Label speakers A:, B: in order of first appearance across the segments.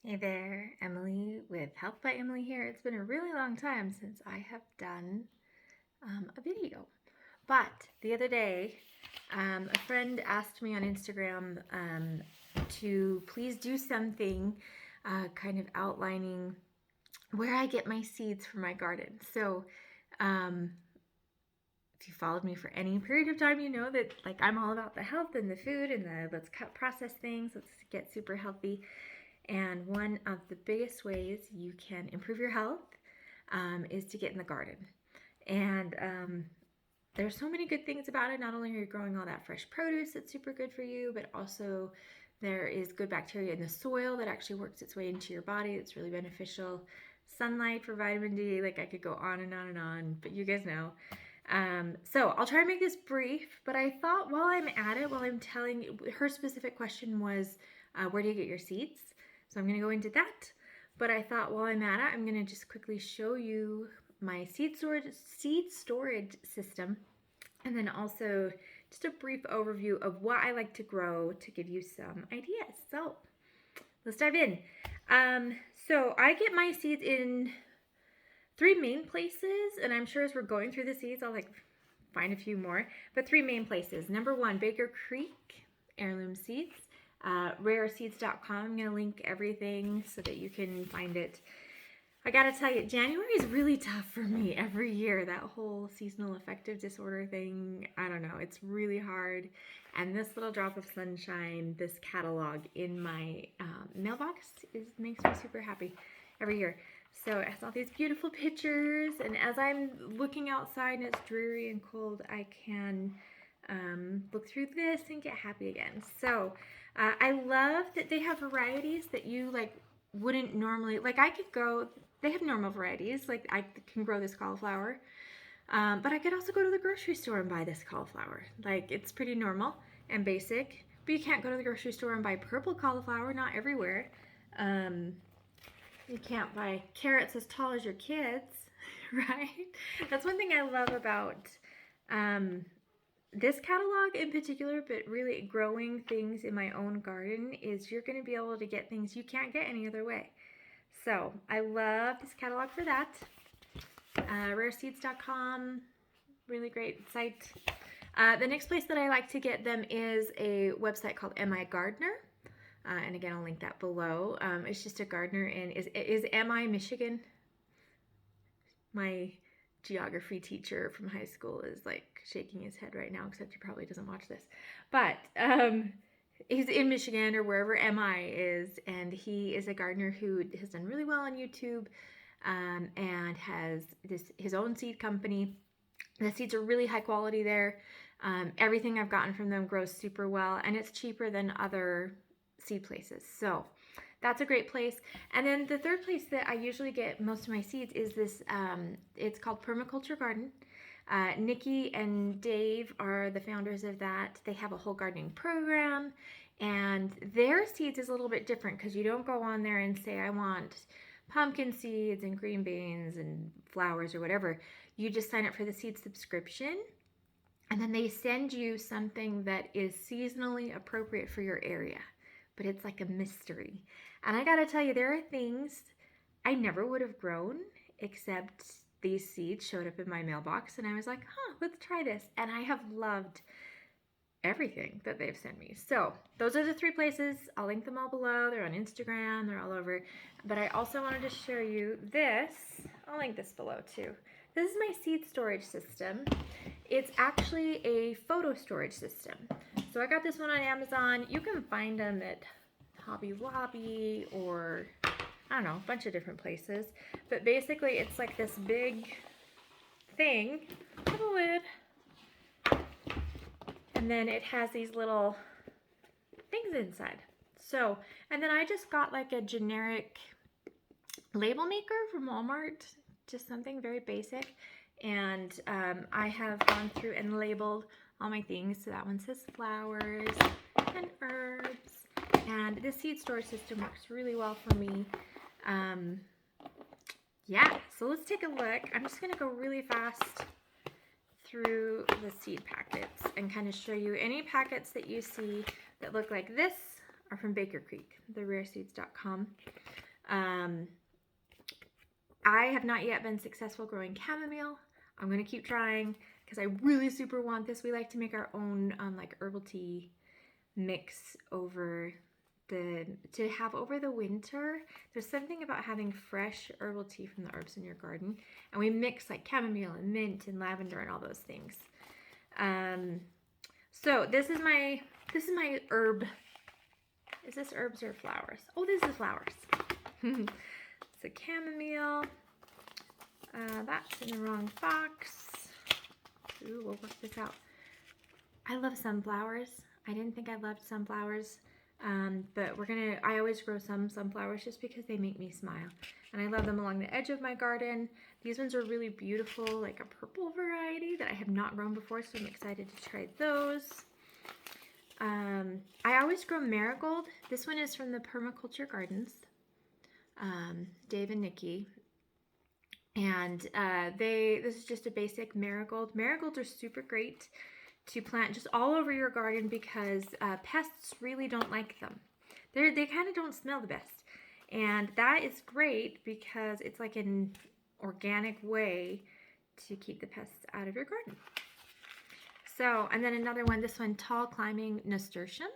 A: Hey there, Emily with Health by Emily here. It's been a really long time since I have done a video. But the other day, a friend asked me on Instagram to please do something kind of outlining where I get my seeds for my garden. So, um, if you followed me for any period of time, you know that like I'm all about the health and the food and the let's cut process things, let's get super healthy. And one of the biggest ways you can improve your health is to get in the garden. And there's so many good things about it. Not only are you growing all that fresh produce that's super good for you, but also there is good bacteria in the soil that actually works its way into your body. It's really beneficial. Sunlight for vitamin D. Like I could go on and on and on, but you guys know. So I'll try to make this brief, but I thought while I'm at it, while I'm telling you, her specific question was, where do you get your seeds? So I'm going to go into that. But I thought while I'm at it, I'm going to just quickly show you my seed storage system. And then also just a brief overview of what I like to grow to give you some ideas. So let's dive in. So I get my seeds in three main places, and I'm sure as we're going through the seeds, I'll like find a few more, but three main places. Number one, Baker Creek heirloom seeds. Rareseeds.com. I'm going to link everything so that you can find it. I gotta tell you, January is really tough for me every year. That whole seasonal affective disorder thing, I don't know, it's really hard. And this little drop of sunshine, this catalog in my mailbox makes me super happy every year. So it has all these beautiful pictures, and as I'm looking outside and it's dreary and cold, I can look through this and get happy again. So I love that they have varieties that you like wouldn't normally, like I could go, they have normal varieties, like I can grow this cauliflower, but I could also go to the grocery store and buy this cauliflower. Like it's pretty normal and basic, but you can't go to the grocery store and buy purple cauliflower, not everywhere. You can't buy carrots as tall as your kids, right? That's one thing I love about this catalog in particular, but really growing things in my own garden, is you're going to be able to get things you can't get any other way. So I love this catalog for that. Rareseeds.com, really great site. The next place that I like to get them is a website called MI Gardener. And again, I'll link that below. It's just a gardener in, is MI Michigan? My geography teacher from high school is like shaking his head right now, except he probably doesn't watch this. But he's in Michigan or wherever MI is, and he is a gardener who has done really well on YouTube and has his own seed company. The seeds are really high quality there. Everything I've gotten from them grows super well, and it's cheaper than other seed places. So that's a great place. And then the third place that I usually get most of my seeds is this, it's called Permaculture Garden. Nikki and Dave are the founders of that. They have a whole gardening program, and their seeds is a little bit different because you don't go on there and say, I want pumpkin seeds and green beans and flowers or whatever. You just sign up for the seed subscription, and then they send you something that is seasonally appropriate for your area. But it's like a mystery. And I gotta tell you, there are things I never would have grown except these seeds showed up in my mailbox, and I was like, let's try this. And I have loved everything that they've sent me. So those are the three places. I'll link them all below. They're on Instagram, they're all over. But I also wanted to show you this. I'll link this below too. This is my seed storage system. It's actually a photo storage system. So I got this one on Amazon. You can find them at Hobby Lobby or I don't know, a bunch of different places. But basically it's like this big thing with a lid. And then it has these little things inside. So, and then I just got like a generic label maker from Walmart, just something very basic. And I have gone through and labeled all my things. So that one says flowers and herbs. And this seed storage system works really well for me. Yeah, so let's take a look. I'm just going to go really fast through the seed packets and kind of show you any packets that you see that look like this are from Baker Creek, therareseeds.com. I have not yet been successful growing chamomile. I'm going to keep trying because I really super want this. We like to make our own like herbal tea mix to have over the winter. There's something about having fresh herbal tea from the herbs in your garden, and we mix like chamomile and mint and lavender and all those things. So this is my herb. Is this herbs or flowers? Oh, this is flowers. So chamomile. That's in the wrong box. Ooh, we'll work this out. I love sunflowers. I didn't think I loved sunflowers, but I always grow some sunflowers just because they make me smile. And I love them along the edge of my garden. These ones are really beautiful, like a purple variety that I have not grown before, so I'm excited to try those. I always grow marigold. This one is from the Permaculture Gardens, Dave and Nikki. And this is just a basic marigold. Marigolds are super great to plant just all over your garden because pests really don't like them. They kind of don't smell the best. And that is great because it's like an organic way to keep the pests out of your garden. So, and then another one, this one, tall climbing nasturtium.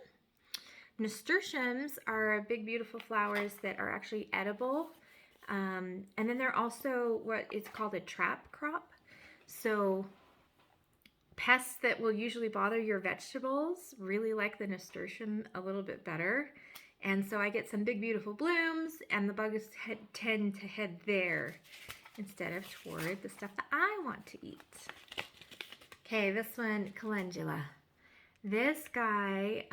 A: Nasturtiums are big, beautiful flowers that are actually edible. And then they're also what is called a trap crop. So pests that will usually bother your vegetables really like the nasturtium a little bit better. And so I get some big, beautiful blooms, and the bugs tend to head there instead of toward the stuff that I want to eat. Okay, this one, calendula. This guy,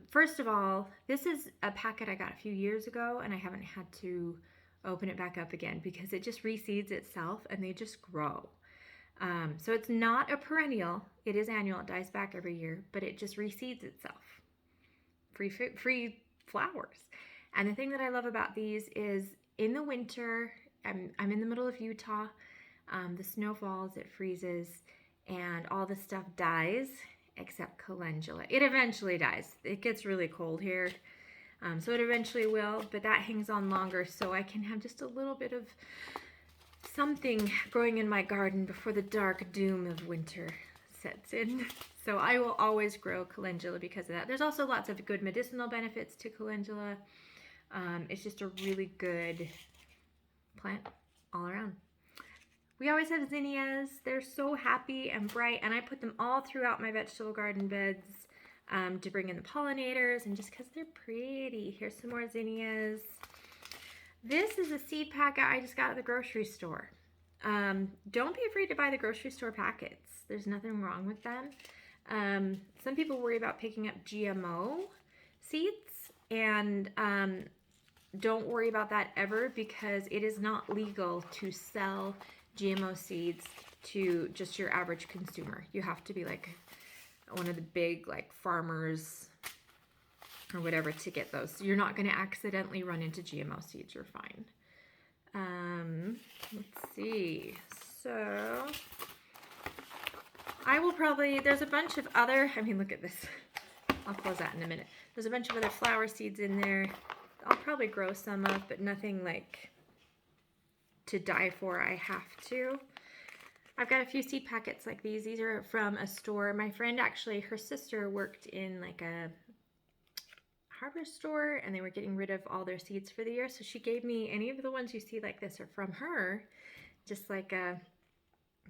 A: first of all, this is a packet I got a few years ago, and I haven't had to open it back up again because it just reseeds itself and they just grow. So it's not a perennial. It is annual. It dies back every year, but it just reseeds itself. Free flowers. And the thing that I love about these is in the winter, I'm in the middle of Utah. The snow falls, it freezes, and all the stuff dies except calendula. It eventually dies. It gets really cold here. So it eventually will, but that hangs on longer so I can have just a little bit of something growing in my garden before the dark doom of winter sets in. So I will always grow calendula because of that. There's also lots of good medicinal benefits to calendula. It's just a really good plant all around. We always have zinnias. They're so happy and bright, and I put them all throughout my vegetable garden beds to bring in the pollinators and just because they're pretty. Here's some more zinnias. This is a seed packet I just got at the grocery store. Don't be afraid to buy the grocery store packets. There's nothing wrong with them. Some people worry about picking up GMO seeds, and don't worry about that ever because it is not legal to sell GMO seeds to just your average consumer. You have to be like one of the big like farmers or whatever to get those. So you're not going to accidentally run into GMO seeds. You're fine. Let's see. So I will probably, there's a bunch of other, look at this. I'll close that in a minute. There's a bunch of other flower seeds in there. I'll probably grow some of, but nothing like to die for. I have to. I've got a few seed packets like these. These are from a store. My friend actually, her sister worked in like a hardware store and they were getting rid of all their seeds for the year. So she gave me, any of the ones you see like this are from her, just like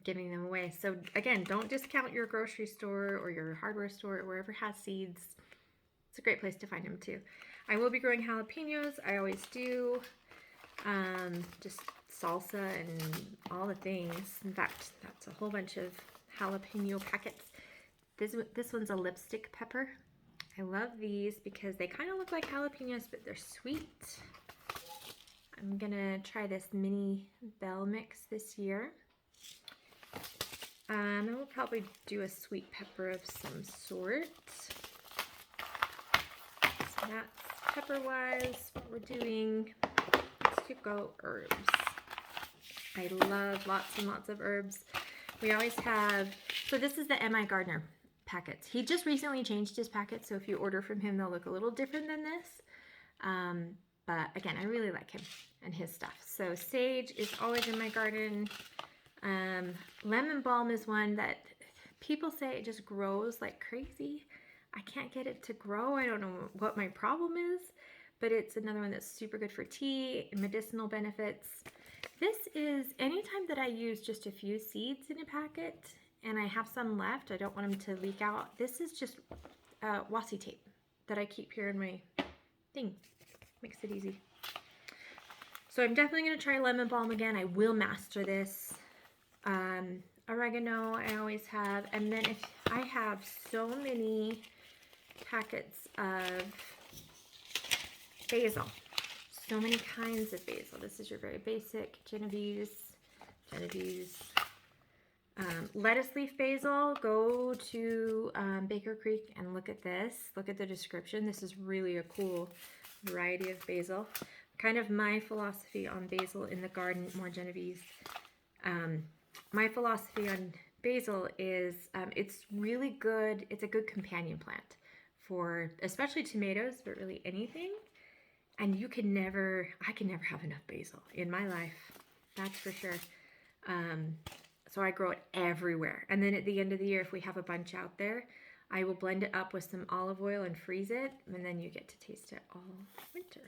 A: giving them away. So again, don't discount your grocery store or your hardware store or wherever has seeds. It's a great place to find them too. I will be growing jalapenos. I always do. Just salsa and all the things. In fact, that's a whole bunch of jalapeno packets. This one's a lipstick pepper. I love these because they kind of look like jalapenos, but they're sweet. I'm gonna try this mini bell mix this year. And we'll probably do a sweet pepper of some sort. So that's pepper-wise what we're doing. Let's go herbs. I love lots and lots of herbs. We always have, so this is the M.I. Gardner packets. He just recently changed his packets, so if you order from him, they'll look a little different than this. But again, I really like him and his stuff. So sage is always in my garden. Lemon balm is one that people say it just grows like crazy. I can't get it to grow. I don't know what my problem is, but it's another one that's super good for tea, medicinal benefits. This is anytime that I use just a few seeds in a packet and I have some left, I don't want them to leak out. This is just Washi tape that I keep here in my thing. Makes it easy. So I'm definitely going to try lemon balm again. I will master this. Oregano I always have. And then if I have so many packets of basil. So many kinds of basil. This is your very basic Genovese. Lettuce leaf basil. Go to Baker Creek and look at this. Look at the description. This is really a cool variety of basil. Kind of my philosophy on basil in the garden, more Genovese. My philosophy on basil is it's really good. It's a good companion plant for especially tomatoes, but really anything. And I can never have enough basil in my life. That's for sure. So I grow it everywhere. And then at the end of the year, if we have a bunch out there, I will blend it up with some olive oil and freeze it. And then you get to taste it all winter.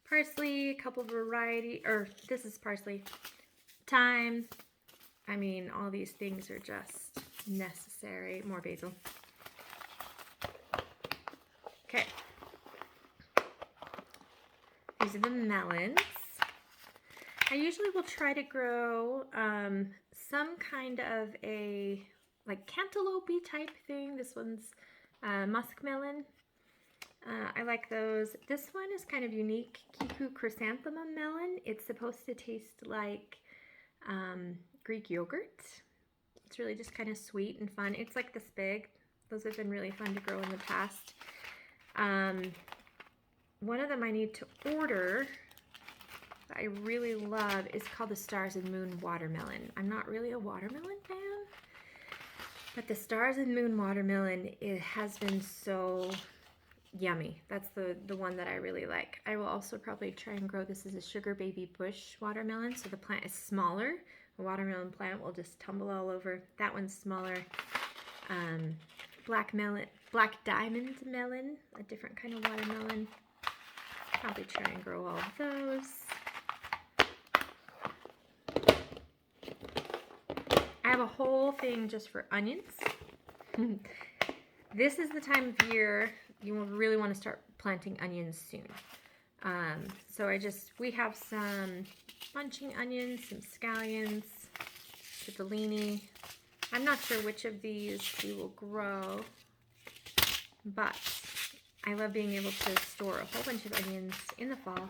A: Parsley, a couple variety, or this is parsley. Thyme. I mean, all these things are just necessary. More basil. Okay. These are the melons. I usually will try to grow some kind of a like cantaloupe type thing. This one's muskmelon. I like those. This one is kind of unique. Kiku chrysanthemum melon. It's supposed to taste like Greek yogurt. It's really just kind of sweet and fun. It's like this big. Those have been really fun to grow in the past. One of them I need to order that I really love is called the Stars and Moon watermelon. I'm not really a watermelon fan, but the Stars and Moon watermelon, it has been so yummy. That's the one that I really like. I will also probably try and grow this as a sugar baby bush watermelon, so the plant is smaller. A watermelon plant will just tumble all over. That one's smaller. Black diamond melon, a different kind of watermelon. Probably try and grow all of those. I have a whole thing just for onions. This is the time of year you will really want to start planting onions soon. We have some bunching onions, some scallions, citellini. I'm not sure which of these we will grow, but I love being able to store a whole bunch of onions in the fall.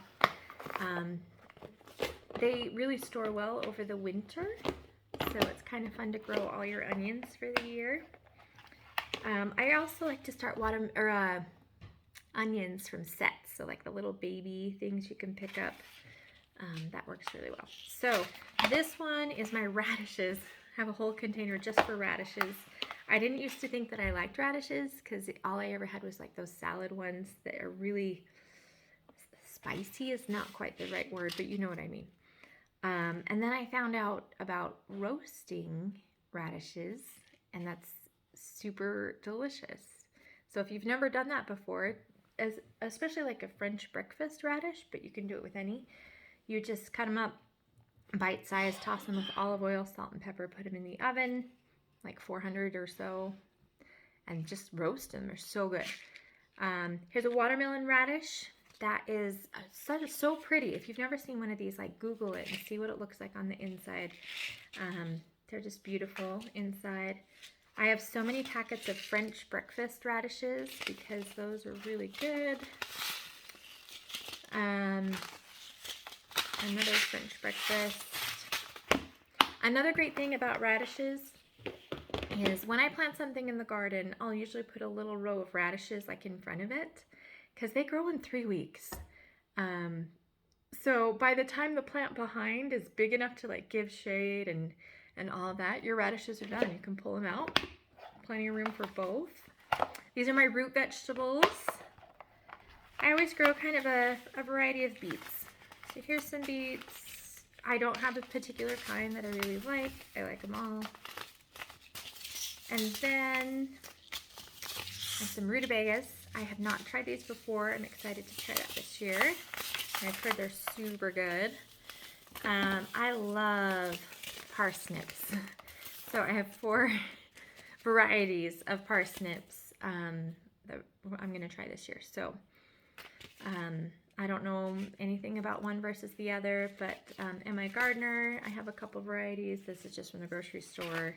A: They really store well over the winter, so it's kind of fun to grow all your onions for the year. I also like to start onions from sets, so like the little baby things you can pick up. That works really well. So this one is my radishes. I have a whole container just for radishes. I didn't used to think that I liked radishes because all I ever had was like those salad ones that are really spicy is not quite the right word, but you know what I mean. And then I found out about roasting radishes, and that's super delicious. So if you've never done that before, especially like a French breakfast radish, but you can do it with any, you just cut them up bite-sized, toss them with olive oil, salt, and pepper, put them in the oven, like 400 or so, and just roast them. They're so good. Here's a watermelon radish. That is so pretty. If you've never seen one of these, like Google it and see what it looks like on the inside. They're just beautiful inside. I have so many packets of French breakfast radishes because those are really good. Another French breakfast. Another great thing about radishes is when I plant something in the garden, I'll usually put a little row of radishes like in front of it because they grow in 3 weeks. So by the time the plant behind is big enough to like give shade and all of that, your radishes are done. You can pull them out, plenty of room for both. These are my root vegetables. I always grow kind of a variety of beets. So here's some beets. I don't have a particular kind that I really like. I like them all. And then I have some rutabagas. I have not tried these before. I'm excited to try that this year. I've heard they're super good. I love parsnips. So I have 4 varieties of parsnips that I'm going to try this year. So I don't know anything about one versus the other, but in my gardener, I have a couple varieties. This is just from the grocery store.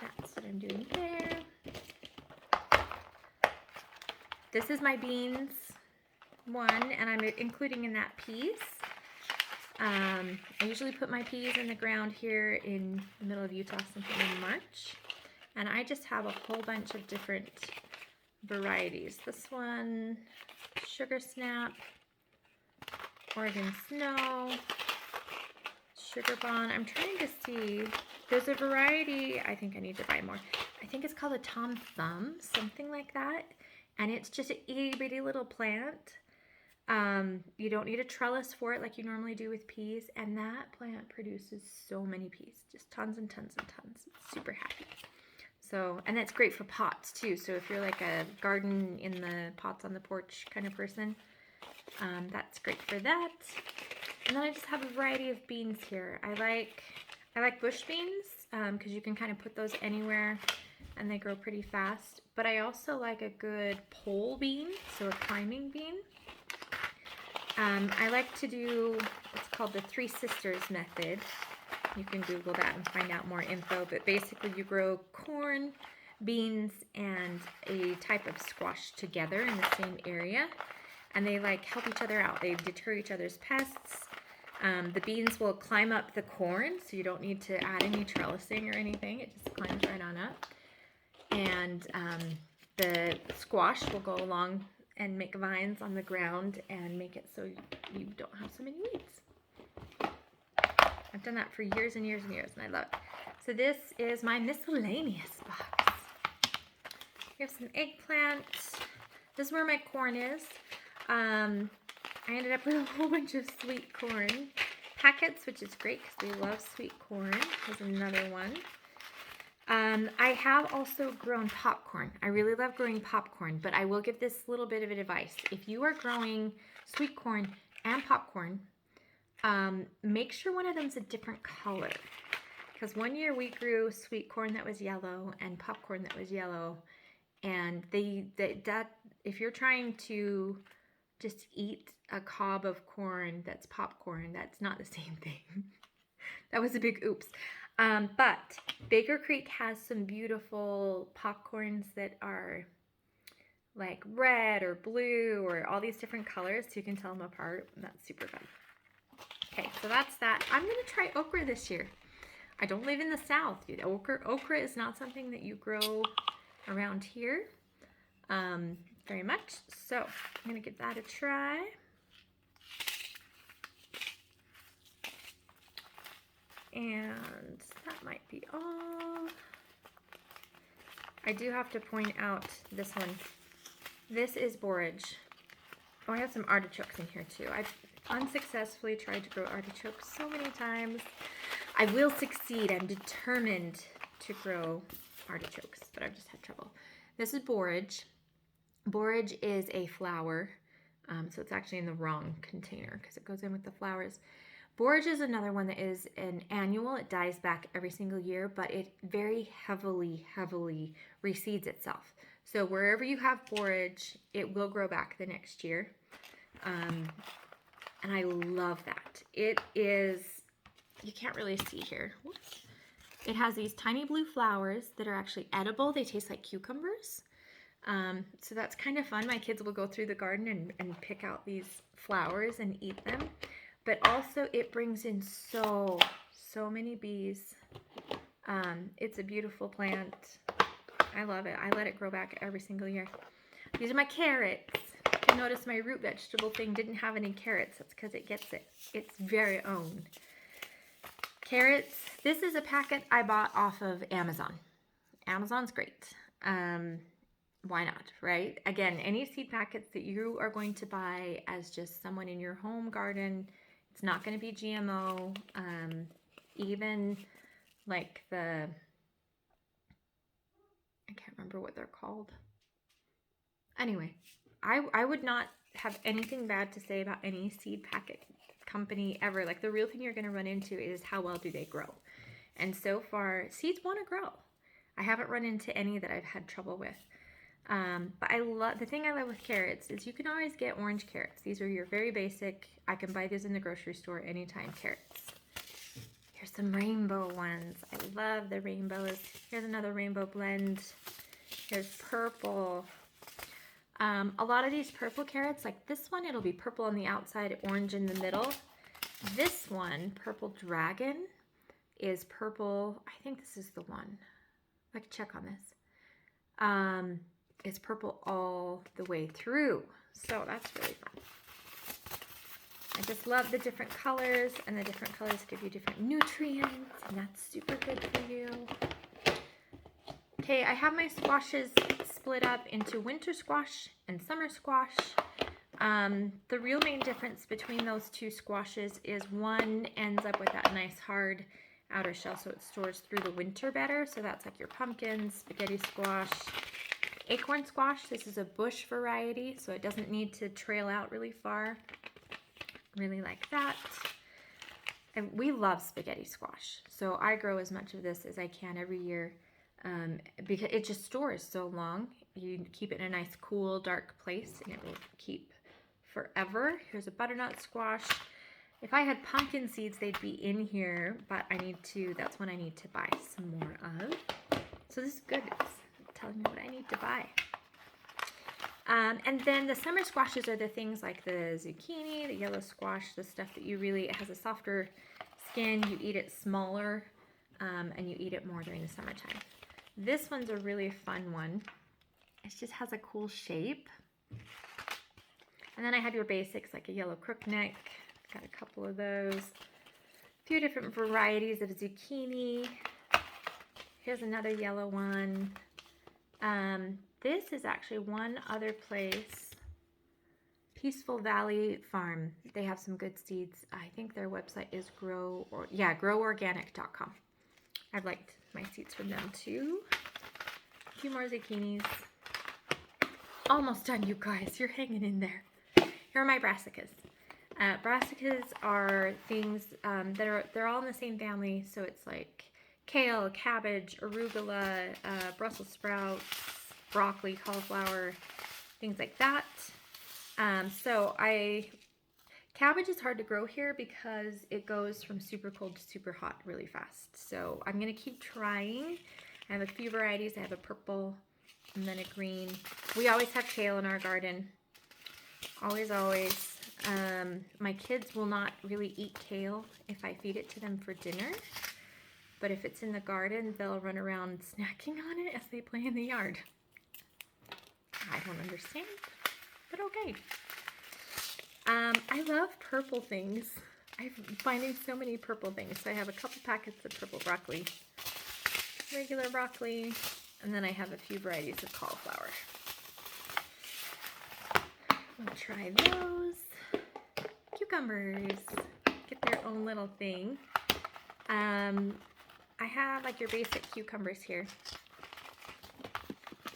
A: That's what I'm doing there. This is my beans one, and I'm including in that peas. I usually put my peas in the ground here in the middle of Utah sometime in March. And I just have a whole bunch of different varieties. This one, Sugar Snap, Oregon Snow, Sugar Bond. I'm trying to see. There's a variety, I think I need to buy more. I think it's called a Tom Thumb, something like that. And it's just an itty bitty little plant. You don't need a trellis for it like you normally do with peas. And that plant produces so many peas, just tons and tons and tons. It's super happy. So, and that's great for pots too. So if you're like a garden in the pots on the porch kind of person, that's great for that. And then I just have a variety of beans here. I like bush beans because you can kind of put those anywhere and they grow pretty fast. But I also like a good pole bean, so a climbing bean. I like to do what's called the 3 Sisters method. You can Google that and find out more info, but basically you grow corn, beans, and a type of squash together in the same area, and they like help each other out. They deter each other's pests. The beans will climb up the corn, so you don't need to add any trellising or anything. It just climbs right on up. And the squash will go along and make vines on the ground and make it so you don't have so many weeds. I've done that for years and years and years, and I love it. So this is my miscellaneous box. Here's some eggplant. This is where my corn is. I ended up with a whole bunch of sweet corn packets, which is great because we love sweet corn. Here's another one. I have also grown popcorn. I really love growing popcorn, but I will give this little bit of advice. If you are growing sweet corn and popcorn, make sure one of them's a different color. Because one year we grew sweet corn that was yellow and popcorn that was yellow, and if you're trying to just eat a cob of corn that's popcorn, that's not the same thing. That was a big oops. But Baker Creek has some beautiful popcorns that are like red or blue or all these different colors, so you can tell them apart. That's super fun. Okay, so that's that. I'm going to try okra this year. I don't live in the South. Okra is not something that you grow around here very much. So I'm going to give that a try. And that might be all. I do have to point out this one. This is borage. Oh, I have some artichokes in here too. I've unsuccessfully tried to grow artichokes so many times. I will succeed. I'm determined to grow artichokes, but I've just had trouble. This is borage. Borage is a flower, so it's actually in the wrong container because it goes in with the flowers. Borage is another one that is an annual. It dies back every single year, but it very heavily reseeds itself. So wherever you have borage, it will grow back the next year. And I love that. It is, you can't really see here. Whoops. It has these tiny blue flowers that are actually edible. They taste like cucumbers. So that's kind of fun. My kids will go through the garden and pick out these flowers and eat them. But also it brings in so many bees. It's a beautiful plant. I love it. I let it grow back every single year. These are my carrots. You notice my root vegetable thing didn't have any carrots. That's because it gets its very own Carrots. This is a packet I bought off of Amazon. Amazon's great. Why not, right? Again, any seed packets that you are going to buy as just someone in your home garden, it's not going to be GMO. Even like I can't remember what they're called. Anyway, I would not have anything bad to say about any seed packet company ever. Like, the real thing you're going to run into is how well do they grow. And so far, seeds want to grow. I haven't run into any that I've had trouble with. But the thing I love with carrots is you can always get orange carrots. These are your very basic, I can buy these in the grocery store anytime carrots. Here's some rainbow ones. I love the rainbows. Here's another rainbow blend. Here's purple. A lot of these purple carrots, like this one, it'll be purple on the outside, orange in the middle. This one, Purple Dragon, is purple. I think this is the one. I can check on this. It's purple all the way through. So that's really fun. I just love the different colors, and the different colors give you different nutrients, and that's super good for you. Okay, I have my squashes split up into winter squash and summer squash. The real main difference between those two squashes is one ends up with that nice hard outer shell, so it stores through the winter better. So that's like your pumpkins, spaghetti squash, acorn squash. This is a bush variety, so it doesn't need to trail out really far. Really like that. And we love spaghetti squash, so I grow as much of this as I can every year. Because it just stores so long. You keep it in a nice, cool, dark place, and it will keep forever. Here's a butternut squash. If I had pumpkin seeds, they'd be in here, but that's when I need to buy some more of. So this is good. It's telling me what I need to buy. And then the summer squashes are the things like the zucchini, the yellow squash, the stuff that it has a softer skin. You eat it smaller, and you eat it more during the summertime. This one's a really fun one. It just has a cool shape. And then I have your basics like a yellow crookneck. Got a couple of those. A few different varieties of zucchini. Here's another yellow one. This is actually one other place. Peaceful Valley Farm. They have some good seeds. I think their website is groworganic.com. I've liked my seeds from them too. A few more zucchinis. Almost done, you guys. You're hanging in there. Here are my brassicas. Brassicas are things they're all in the same family. So it's like kale, cabbage, arugula, Brussels sprouts, broccoli, cauliflower, things like that. Cabbage is hard to grow here because it goes from super cold to super hot really fast. So I'm going to keep trying. I have a few varieties. I have a purple and then a green. We always have kale in our garden. Always, always. My kids will not really eat kale if I feed it to them for dinner. But if it's in the garden, they'll run around snacking on it as they play in the yard. I don't understand, but okay. I love purple things. I'm finding so many purple things. So I have a couple packets of purple broccoli, regular broccoli, and then I have a few varieties of cauliflower. We'll try those. Cucumbers get their own little thing. I have like your basic cucumbers here.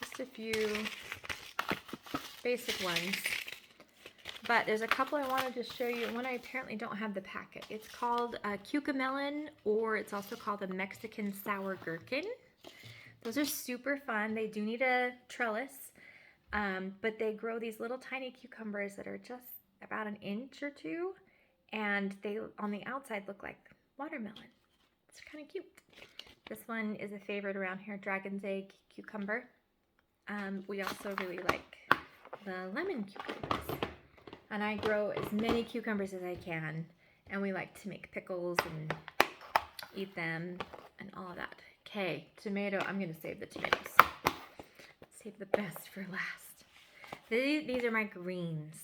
A: Just a few basic ones. But there's a couple I wanted to show you. One I apparently don't have the packet. It's called cucamelon, or it's also called a Mexican sour gherkin. Those are super fun. They do need a trellis, but they grow these little tiny cucumbers that are just about an inch or two, and they on the outside look like watermelon. It's kind of cute. This one is a favorite around here, dragon's egg cucumber. We also really like the lemon cucumbers. And I grow as many cucumbers as I can, and we like to make pickles and eat them and all of that. Okay, tomato. I'm going to save the tomatoes. Save the best for last. These are my greens,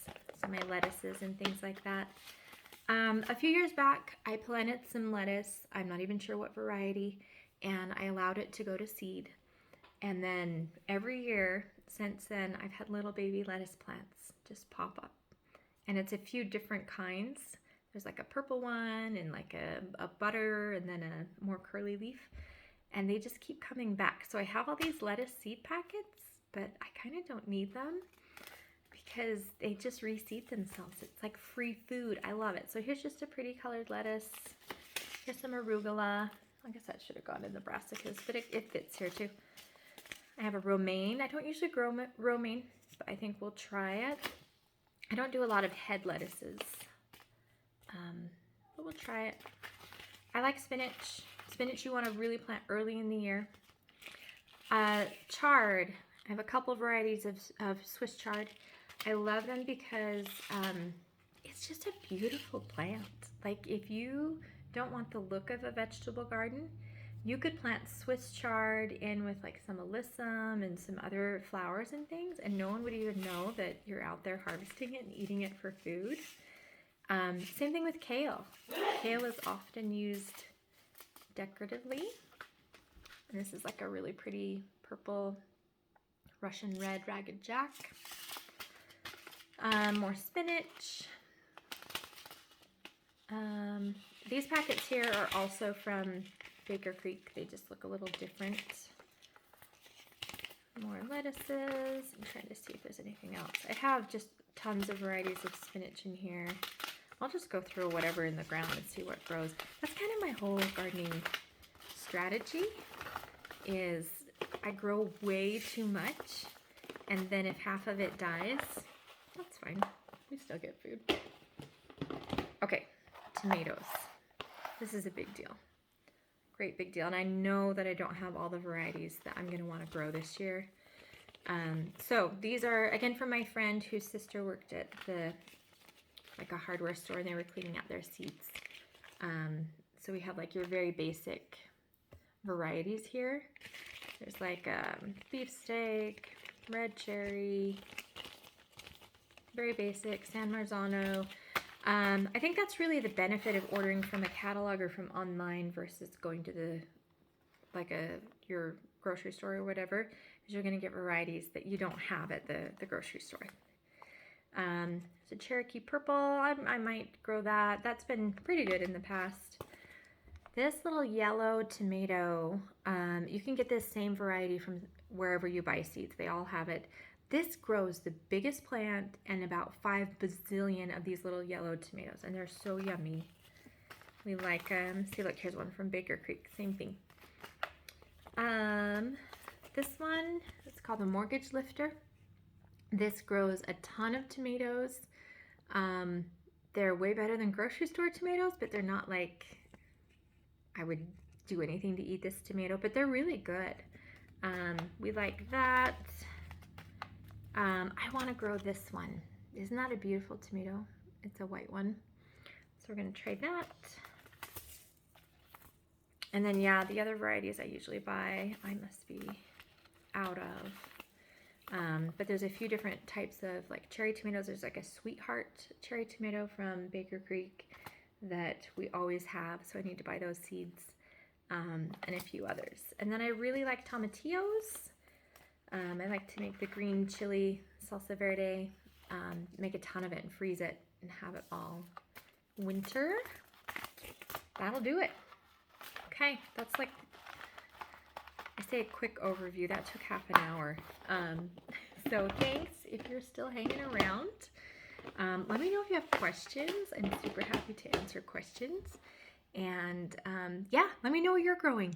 A: so my lettuces and things like that. A few years back, I planted some lettuce. I'm not even sure what variety, and I allowed it to go to seed. And then every year since then, I've had little baby lettuce plants just pop up. And it's a few different kinds. There's like a purple one and like a butter and then a more curly leaf. And they just keep coming back. So I have all these lettuce seed packets, but I kind of don't need them because they just reseed themselves. It's like free food. I love it. So here's just a pretty colored lettuce. Here's some arugula. I guess that should have gone in the brassicas, but it fits here too. I have a romaine. I don't usually grow romaine, but I think we'll try it. I don't do a lot of head lettuces, but we'll try it. I like spinach. Spinach you want to really plant early in the year. Chard. I have a couple varieties of Swiss chard. I love them because it's just a beautiful plant. Like if you don't want the look of a vegetable garden, you could plant Swiss chard in with like some alyssum and some other flowers and things, and no one would even know that you're out there harvesting it and eating it for food. Same thing with kale. Kale is often used decoratively. And this is like a really pretty purple Russian red ragged jack. More spinach. These packets here are also from Baker Creek. They just look a little different. More lettuces. I'm trying to see if there's anything else. I have just tons of varieties of spinach in here. I'll just go through whatever in the ground and see what grows. That's kind of my whole gardening strategy, is I grow way too much, and then if half of it dies, that's fine. We still get food. Okay, tomatoes. This is a big deal. Great big deal. And I know that I don't have all the varieties that I'm going to want to grow this year. So these are, again, from my friend whose sister worked at like a hardware store, and they were cleaning out their seeds. So we have like your very basic varieties here. There's like beefsteak, red cherry, very basic, San Marzano. I think that's really the benefit of ordering from a catalog or from online versus going to your grocery store or whatever, is you're going to get varieties that you don't have at the grocery store. So Cherokee Purple, I might grow that. That's been pretty good in the past. This little yellow tomato, you can get this same variety from wherever you buy seeds. They all have it. This grows the biggest plant and about 5 bazillion of these little yellow tomatoes, and they're so yummy. We like them. See, look, here's one from Baker Creek. Same thing. This one, it's called the Mortgage Lifter. This grows a ton of tomatoes. They're way better than grocery store tomatoes, but they're not like I would do anything to eat this tomato, but they're really good. We like that. I want to grow this one. Isn't that a beautiful tomato? It's a white one. So we're going to try that. And then, yeah, the other varieties I usually buy, I must be out of. But there's a few different types of like cherry tomatoes. There's like a Sweetheart cherry tomato from Baker Creek that we always have. So I need to buy those seeds, and a few others. And then I really like tomatillos. I like to make the green chili salsa verde, make a ton of it and freeze it and have it all winter. That'll do it. Okay, that's like, I say a quick overview. That took half an hour. So thanks if you're still hanging around. Let me know if you have questions. I'm super happy to answer questions. And yeah, let me know what you're growing.